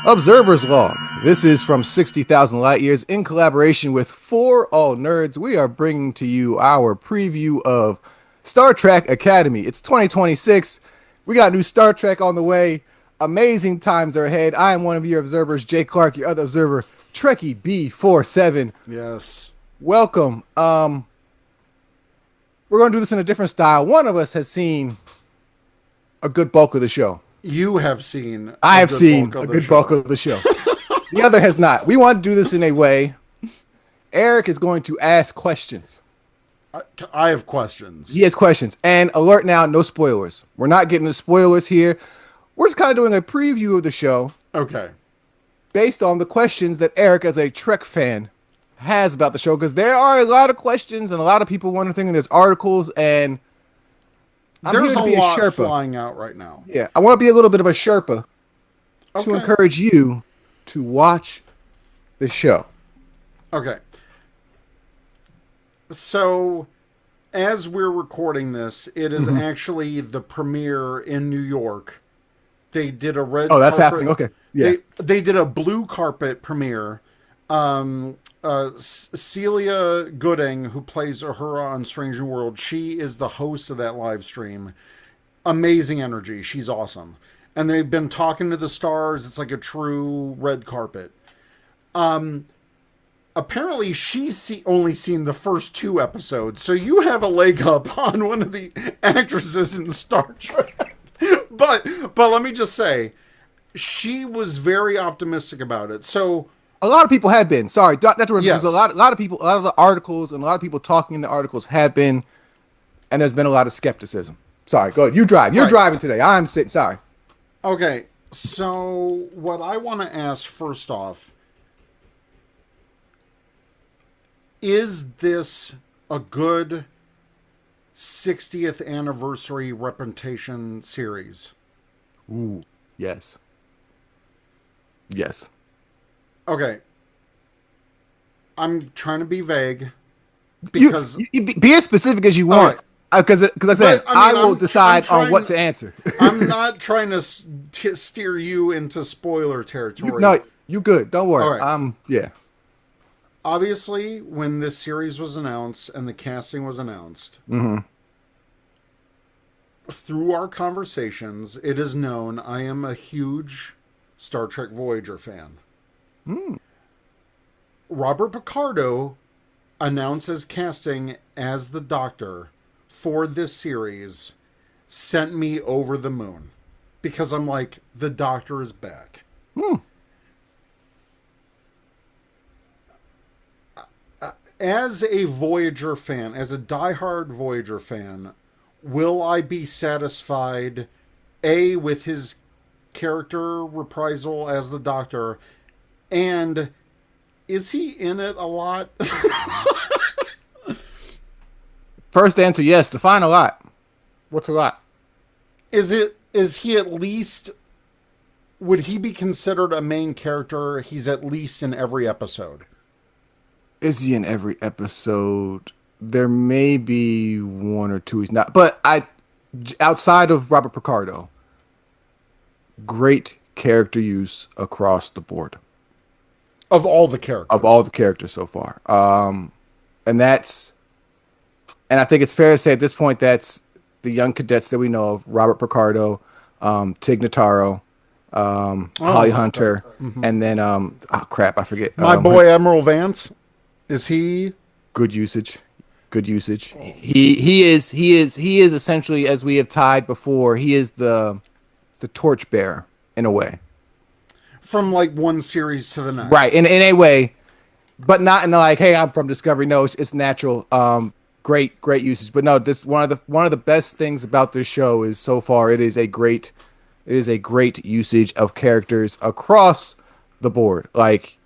Observer's Log. This is from 60,000 Light Years in collaboration with For All Nerds. We are bringing to you our preview of Star Trek Academy. It's 2026. We got new Star Trek on the way. Amazing times are ahead. I am one of your observers, Jay Clark, your other observer, Trekkie B47. Yes. Welcome. We're going to do this in a different style. One of us has seen a good bulk of the show. You have seen I have seen a good bulk of the show. The other has not. We want to do this in a way. Eric is going to ask questions. I have questions. He has questions. And alert now, no spoilers. We're not getting the spoilers here. We're just kind of doing a preview of the show Okay. based on the questions that Eric, as a Trek fan, has about the show. Because there are a lot of questions and a lot of people wondering. There's articles and There's a lot flying out right now. Yeah, I want to be a little bit of a Sherpa to encourage you to watch the show. Okay. So, as we're recording this, it is actually the premiere in New York. They did a red. Oh, that's carpet, happening. Okay. Yeah. They did a blue carpet premiere. Celia Gooding, who plays Uhura on Strange New World, she is the host of that live stream. Amazing energy. She's awesome. And they've been talking to the stars. It's like a true red carpet. Apparently she's only seen the first 2 episodes, so you have a leg up on one of the actresses in Star Trek. but let me just say, she was very optimistic about it. So a lot of people have been. Sorry, not to remember, yes. because a lot of people, a lot of the articles and a lot of people talking in the articles have been, and there's been a lot of skepticism. Sorry, go ahead. You drive. You're driving today. I'm sitting. Sorry. Okay, so what I want to ask first off, is this a good 60th anniversary reputation series? Ooh, yes. Yes. Okay. I'm trying to be vague because you be as specific as you want. Because I said I will decide on what to answer. I'm not trying to steer you into spoiler territory. No, you good. Don't worry. Right. Yeah. Obviously, when this series was announced and the casting was announced, through our conversations, it is known I am a huge Star Trek Voyager fan. Robert Picardo announces casting as the Doctor for this series sent me over the moon because I'm like, the Doctor is back. As a Voyager fan, as a diehard Voyager fan, will I be satisfied, A, with his character reprisal as the Doctor, and is he in it a lot? First answer, yes. Define a lot. What's a lot? Is he at least, would he be considered a main character? He's at least in every episode. Is he in every episode? There may be 1 or 2 he's not. But outside of Robert Picardo, great character use across the board. Of all the characters. Of all the characters so far. And I think it's fair to say at this point that's the young cadets that we know of, Robert Picardo, Tig Notaro, Holly Hunter, and then, I forget. My boy Admiral Vance. Is he good usage? Good usage. He is essentially, as we have tied before, he is the torchbearer in a way. From like one series to the next. Right, in a way, but not in the like, hey, I'm from Discovery. No, it's natural. Great usage. But no, this one of the best things about this show is so far it is a great usage of characters across the board. Like,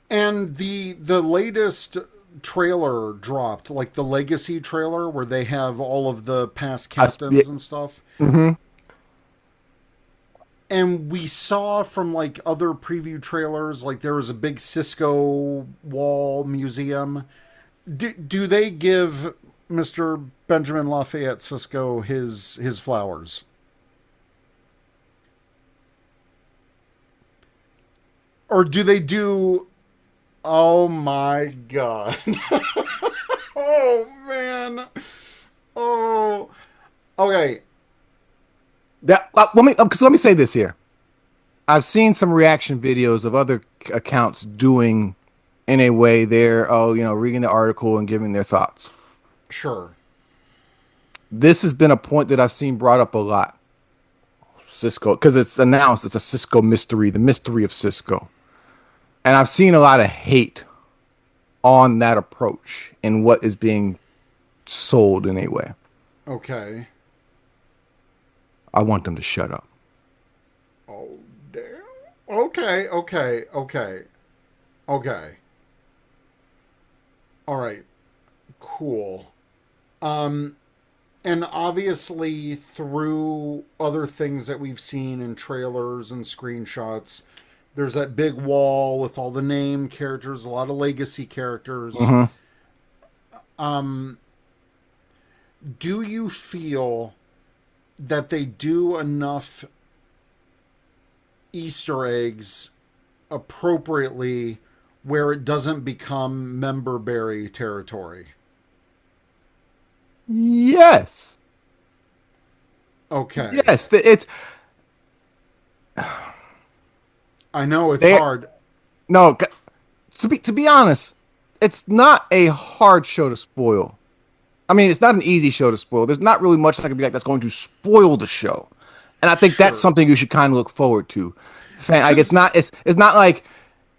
and the latest trailer dropped, like the Legacy trailer, where they have all of the past captains and stuff. And we saw from like other preview trailers, like there was a big Cisco wall museum. Do they give Mr. Benjamin Lafayette Cisco his flowers? Or do they do? Oh my god! Oh man! Oh, okay. That let me say this here. I've seen some reaction videos of other accounts doing in a way they're reading the article and giving their thoughts. Sure. This has been a point that I've seen brought up a lot. Cisco, because it's announced it's a Cisco mystery, the mystery of Cisco. And I've seen a lot of hate on that approach and what is being sold in a way. Okay. I want them to shut up. Oh damn. Okay. Okay. Okay. Okay. All right. Cool. Um, and obviously through other things that we've seen in trailers and screenshots, there's that big wall with all the name characters, a lot of legacy characters. Hmm. Do you feel that they do enough Easter eggs appropriately where it doesn't become member berry territory? Yes. Okay. Yes. It's I know it's there. hard. No, to be honest, it's not a hard show to spoil. I mean, it's not an easy show to spoil. There's not really much that can be like that's going to spoil the show, and I think that's Sure. something you should kind of look forward to. Like it's Because not it's not like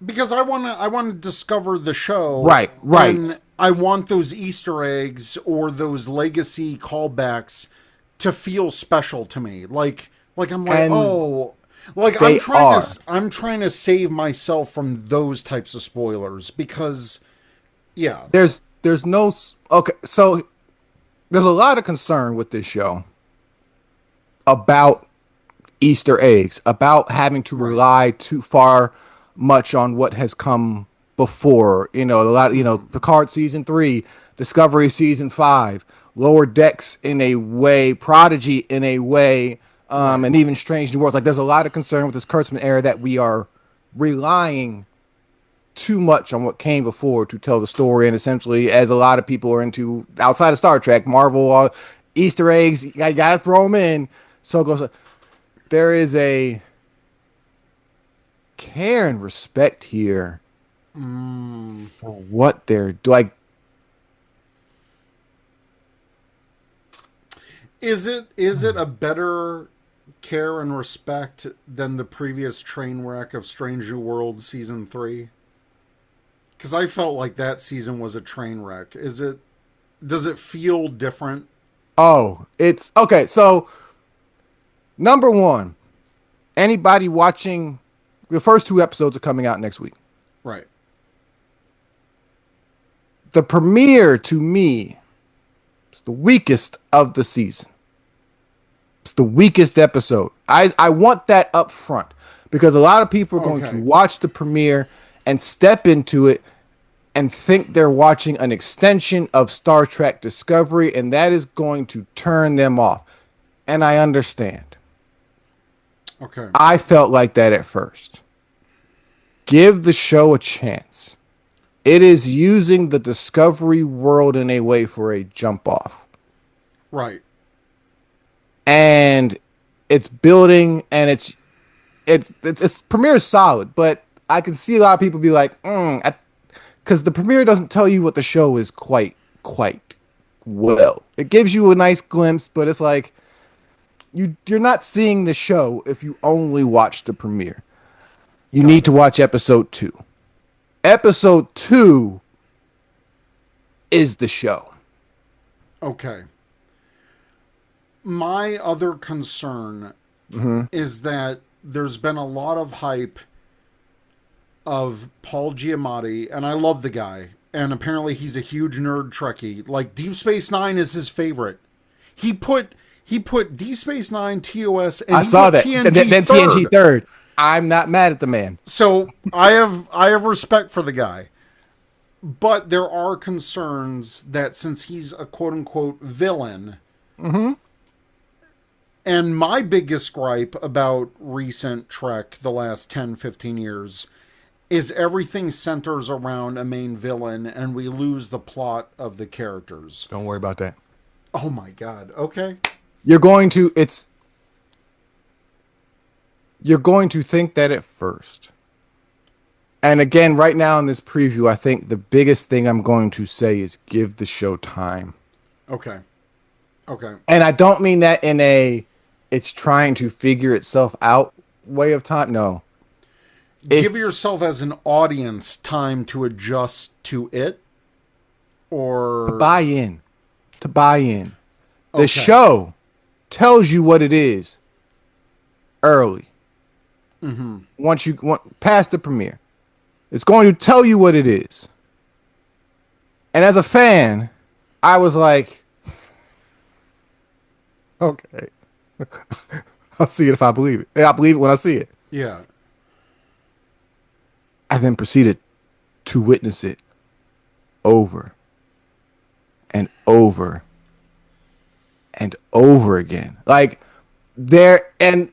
I want to discover the show, right, and I want those Easter eggs or those legacy callbacks to feel special to me. Like I'm like, and "Oh, like they are. I'm trying to save myself from those types of spoilers because yeah. There's no okay. So there's a lot of concern with this show about Easter eggs, about having to Right. rely too far much on what has come before. A lot, Picard season 3, Discovery season 5, Lower Decks in a way, Prodigy in a way, Right. and even Strange New Worlds. Like, there's a lot of concern with this Kurtzman era that we are relying too much on what came before to tell the story. And essentially, as a lot of people are into outside of Star Trek, Marvel, Easter eggs, you gotta throw them in. So it goes. There is a care and respect here for what they're doing. Like, Is it a better care and respect than the previous train wreck of Strange New World season 3? Because I felt like that season was a train wreck. Does it feel different? oh, it's okay. So, number one, anybody watching the first 2 episodes are coming out next week. Right. The premiere to me is the weakest of the season. It's the weakest episode. I want that up front because a lot of people are going to Okay. watch the premiere and step into it and think they're watching an extension of Star Trek Discovery, and that is going to turn them off. And I understand. Okay. I felt like that at first. Give the show a chance. It is using the Discovery world in a way for a jump off. Right. And it's building and it's premiere is solid, but I can see a lot of people be like, because the premiere doesn't tell you what the show is quite well. It gives you a nice glimpse, but it's like you're not seeing the show if you only watch the premiere. You Got need to it. watch episode 2. Episode 2 is the show. Okay. My other concern is that there's been a lot of hype of Paul Giamatti, and I love the guy. And apparently he's a huge nerd Trekkie. Like Deep Space Nine is his favorite. He put Deep Space Nine, TOS, and I he saw put that. TNG Then TNG third. third. I'm not mad at the man. So I have respect for the guy. But there are concerns that since he's a quote unquote villain, and my biggest gripe about recent Trek the last 10, 15 years is everything centers around a main villain and we lose the plot of the characters. Don't worry about that. Oh my god. Okay. You're going to it's you're going to think that at first. And again, right now in this preview, I think the biggest thing I'm going to say is give the show time. Okay. Okay. And I don't mean that in a it's trying to figure itself out way of time. No. Give If yourself as an audience time to adjust to it to or buy in, to buy in. The okay. show tells you what it is early. Once you want past the premiere, it's going to tell you what it is. And as a fan, I was like, okay, I'll see it if I believe it. And I believe it when I see it. Yeah. I then proceeded to witness it over and over and over again. Like there, and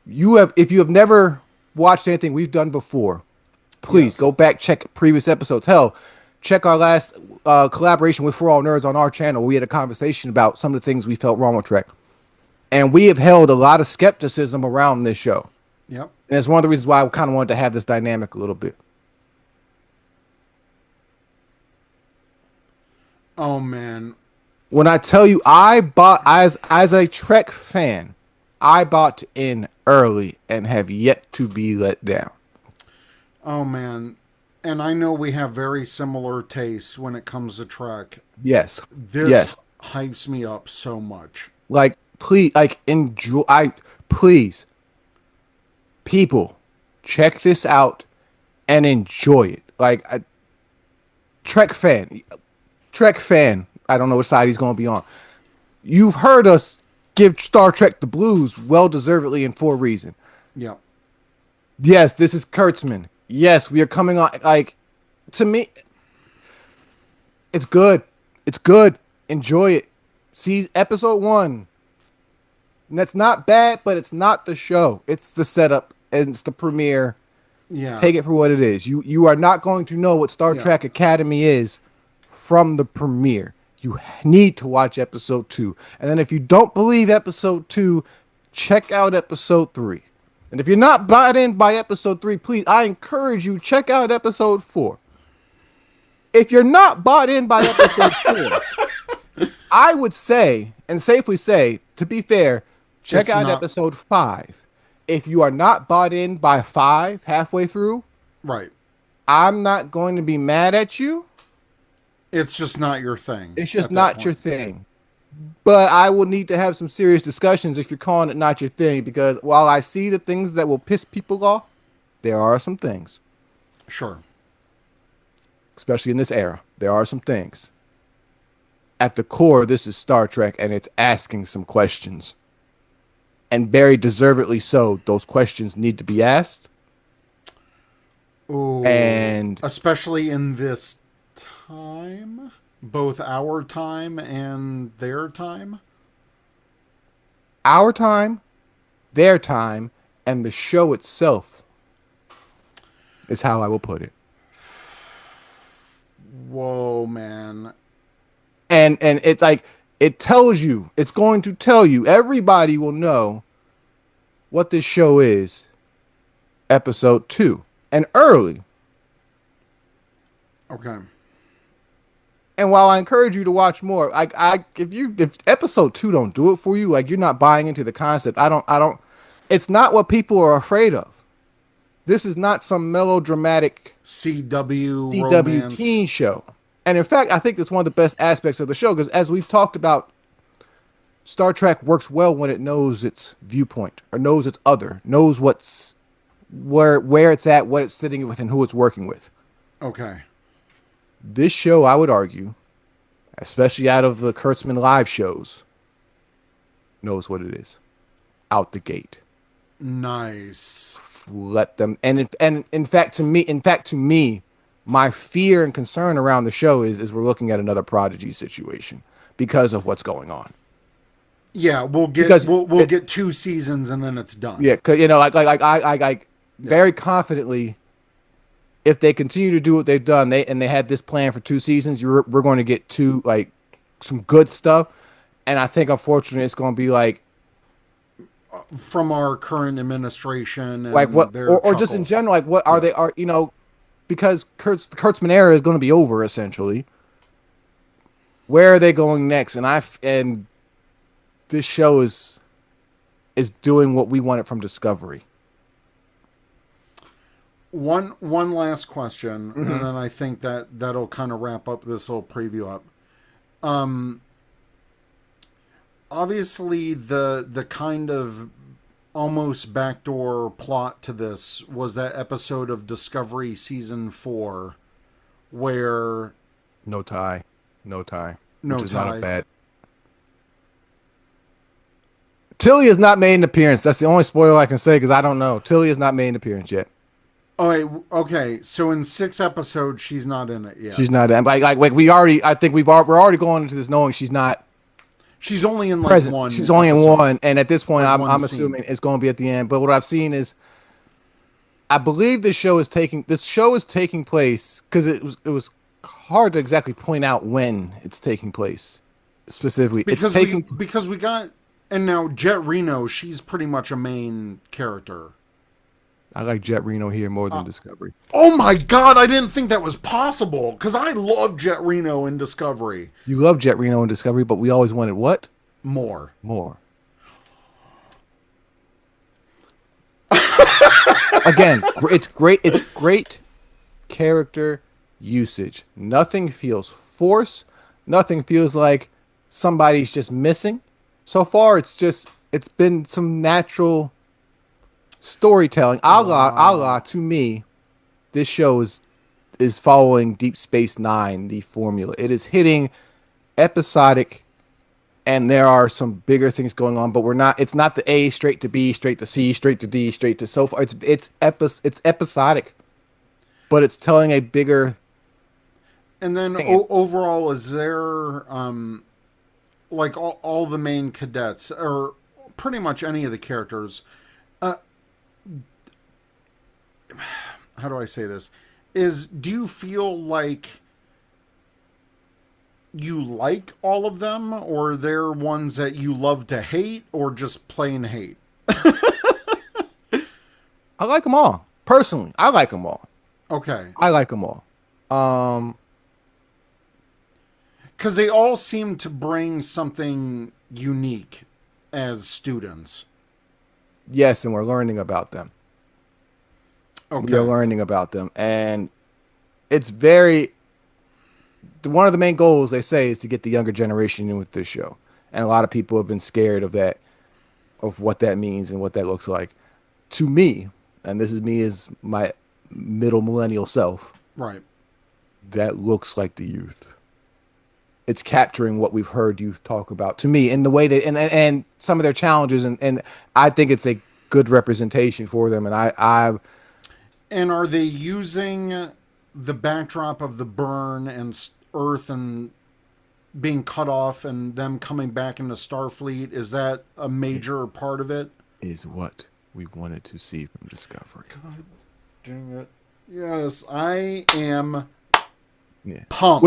you have, if you have never watched anything we've done before, please Yes. go back, check previous episodes. Hell, check our last collaboration with For All Nerds on our channel. We had a conversation about some of the things we felt wrong with Trek. And we have held a lot of skepticism around this show. Yep. And it's one of the reasons why I kind of wanted to have this dynamic a little bit. Oh man. When I tell you I bought as a Trek fan, I bought in early and have yet to be let down. Oh man. And I know we have very similar tastes when it comes to Trek. Yes. This Yes. hypes me up so much. Like please like enjoy please people check this out and enjoy it. Like Trek fan. Trek fan. I don't know which side he's going to be on. You've heard us give Star Trek the blues well deservedly and for a reason. Yep. Yes, this is Kurtzman. Yes, we are coming on. Like, to me, it's good. It's good. Enjoy it. See episode 1. And that's not bad, but it's not the show. It's the setup and it's the premiere. Yeah. Take it for what it is. You are not going to know what Star Yeah. Trek Academy is from the premiere. You need to watch episode 2. And then if you don't believe episode 2, check out episode 3. And if you're not bought in by episode 3, please, I encourage you, check out episode 4. If you're not bought in by episode 4, I would say, and safely say, to be fair, check It's out not- episode 5. If you are not bought in by 5 halfway through, Right. I'm not going to be mad at you. It's just not your thing. It's just at that not your point. thing. But I will need to have some serious discussions if you're calling it not your thing, because while I see the things that will piss people off, there are some things, Sure. especially in this era, there are some things. At the core, this is Star Trek, and it's asking some questions. And very deservedly so, those questions need to be asked. Ooh. And especially in this time, both our time and their time. our time, their time, and the show itself is how I will put it. Whoa, man. And it's like it tells you, it's going to tell you, everybody will know what this show is. Episode 2, and early. Okay. And while I encourage you to watch more, if episode 2 don't do it for you, like you're not buying into the concept. I don't. It's not what people are afraid of. This is not some melodramatic CW CW romance. teen show. And in fact, I think that's one of the best aspects of the show, because as we've talked about, Star Trek works well when it knows its viewpoint, or knows its other, knows what's where it's at, what it's sitting with, and who it's working with. Okay. This show, I would argue, especially out of the Kurtzman live shows, knows what it is. Out the gate. Nice. Let them, and in fact to me, my fear and concern around the show is we're looking at another Prodigy situation because of what's going on. Yeah, we'll get Because we'll get 2 seasons and then it's done. Yeah, cause like I very confidently if they continue to do what they've done, they had this plan for 2 seasons, we're going to get two like some good stuff. And I think unfortunately it's going to be From our current administration like and what their or just in chuckles. general, like what are Yeah. they are because Kurtzman era is going to be over essentially. Where are they going next? And this show is doing what we wanted from Discovery. One last question, and Hmm. then I think that'll kind of wrap up this little preview up. Obviously, the kind of almost backdoor plot to this was that episode of Discovery season 4 where No tie, no tie, which no is not a tie. bad. Tilly has not made an appearance. That's the only spoiler I can say because I don't know. Tilly has not made an appearance yet. Oh, wait, okay. So in 6 episodes, she's not in it yet. She's not. Like we already. I think we're already going into this knowing she's not She's only in like present. She's one only in episode, one, and at this point, like one I'm scene. assuming it's going to be at the end. But what I've seen is, I believe this show is taking place because it was hard to exactly point out when it's taking place specifically. It's taking. Because we got, and now Jet Reno, she's pretty much a main character. I like Jet Reno here more than Discovery. Oh my god, I didn't think that was possible because I love Jet Reno in Discovery You love Jet Reno and Discovery, but we always wanted what more. more. Again, it's great. It's great character usage. Nothing feels forced. Nothing feels like somebody's just missing. So far, it's been some natural storytelling. A la Wow. to me, this show is following Deep Space Nine, the formula. It is hitting episodic, and there are some bigger things going on, but we're not. It's not the A straight to B, straight to C, straight to D, straight to so far. It's episodic, but it's telling a bigger And then thing. overall, is there like all the main cadets or pretty much any of the characters? How do I say this? Is do you feel like you like all of them, or are there ones that you love to hate, or just plain hate? I like them all personally. I like them all. Okay, I like them all. Um, because they all seem to bring something unique as students. yes, and we're learning about them. We are Okay, learning about them, and it's very one of the main goals they say is to get the younger generation in with this show, and a lot of people have been scared of that, of what that means and what that looks like. To me, and this is me as my middle millennial self, right. that looks like the youth. It's capturing what we've heard youth talk about to me in the way that and some of their challenges and I think it's a good representation for them and I And are they using the backdrop of the burn and Earth and being cut off and them coming back into Starfleet? Is that a it major part of it? is what we wanted to see from Discovery. God dang it. Yes, I am Yeah. pumped.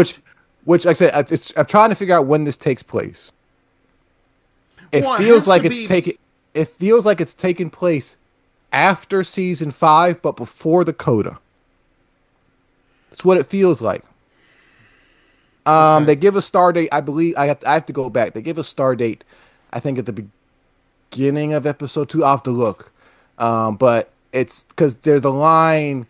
Which like I said I'm trying to figure out when this takes place. It Well, it feels has to like it's be. taking it feels like it's taking place after season 5 but before the coda. That's what it feels like. Okay. They give a star date. I believe I have to go back. They give a star date. I think at the beginning of episode 2. I'll have to look. But it's because there's a line.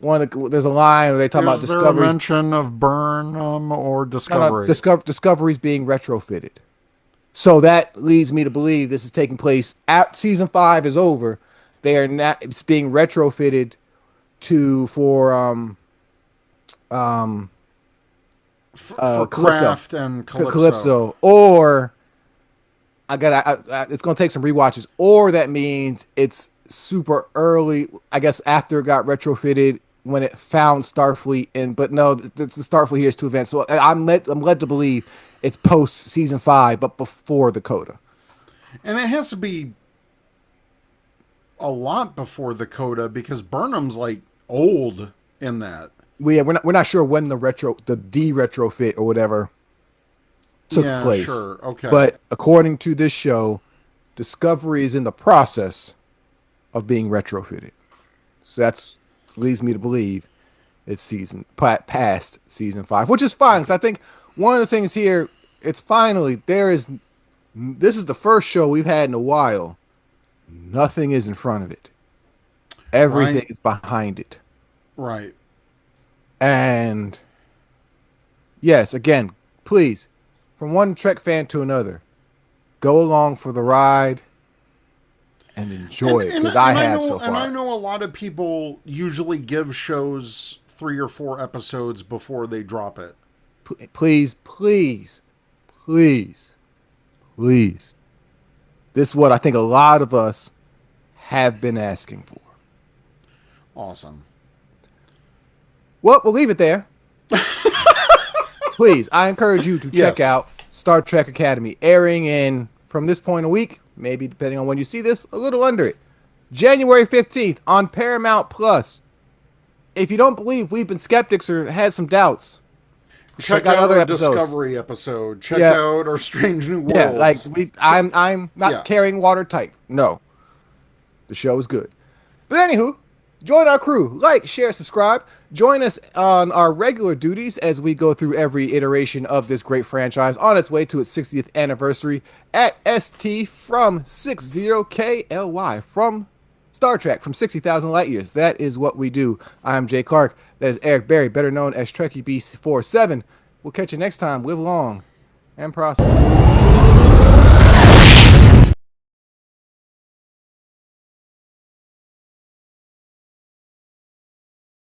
There's a line where they talk about Is there a discoveries. mention of Burnham or No, no, Discovery? discoveries being retrofitted. So that leads me to believe this is taking place at season 5 is over. They are not. It's being retrofitted to for um For Calypso. Craft and Calypso. Calypso, or it's gonna take some rewatches, or that means it's super early. I guess after it got retrofitted when it found Starfleet, and but no, the Starfleet here is too advanced. So I'm led to believe it's post season 5, but before the coda. And it has to be a lot before the coda because Burnham's like old. in that. We're not sure when the de-retrofit or whatever took Yeah, place. sure. Okay. But according to this show, Discovery is in the process of being retrofitted. So that's leads me to believe it's past season 5, which is fine because I think one of the things here, it's finally this is the first show we've had in a while. Nothing is in front of it. Everything Right. is behind it. Right. And yes, again, please, from one Trek fan to another, go along for the ride and And enjoy it and because I and I have know so and I far. know a lot of people usually give shows 3 or 4 episodes before they drop it. Please, please, please, please. This is what I think a lot of us have been asking for. Awesome. Well, we'll leave it there. Please, I encourage you to check Yes. out Star Trek Academy, airing in from this point a week, maybe depending on when you see this, a little under it. January 15th on Paramount Plus. If you don't believe we've been skeptics or had some doubts, check Check out out other our episodes. Discovery episode. Check Yeah, out our Strange New yeah, like Worlds. I'm not Yeah. carrying watertight. No, the show is good. But anywho, join our crew. Like, share, subscribe. Join us on our regular duties as we go through every iteration of this great franchise on its way to its 60th anniversary at ST from 60KLY from Star Trek from 60,000 light years. That is what we do. I'm Jay Clark. That is Eric Berry, better known as Trekkie B47. We'll catch you next time. Live long and prosper.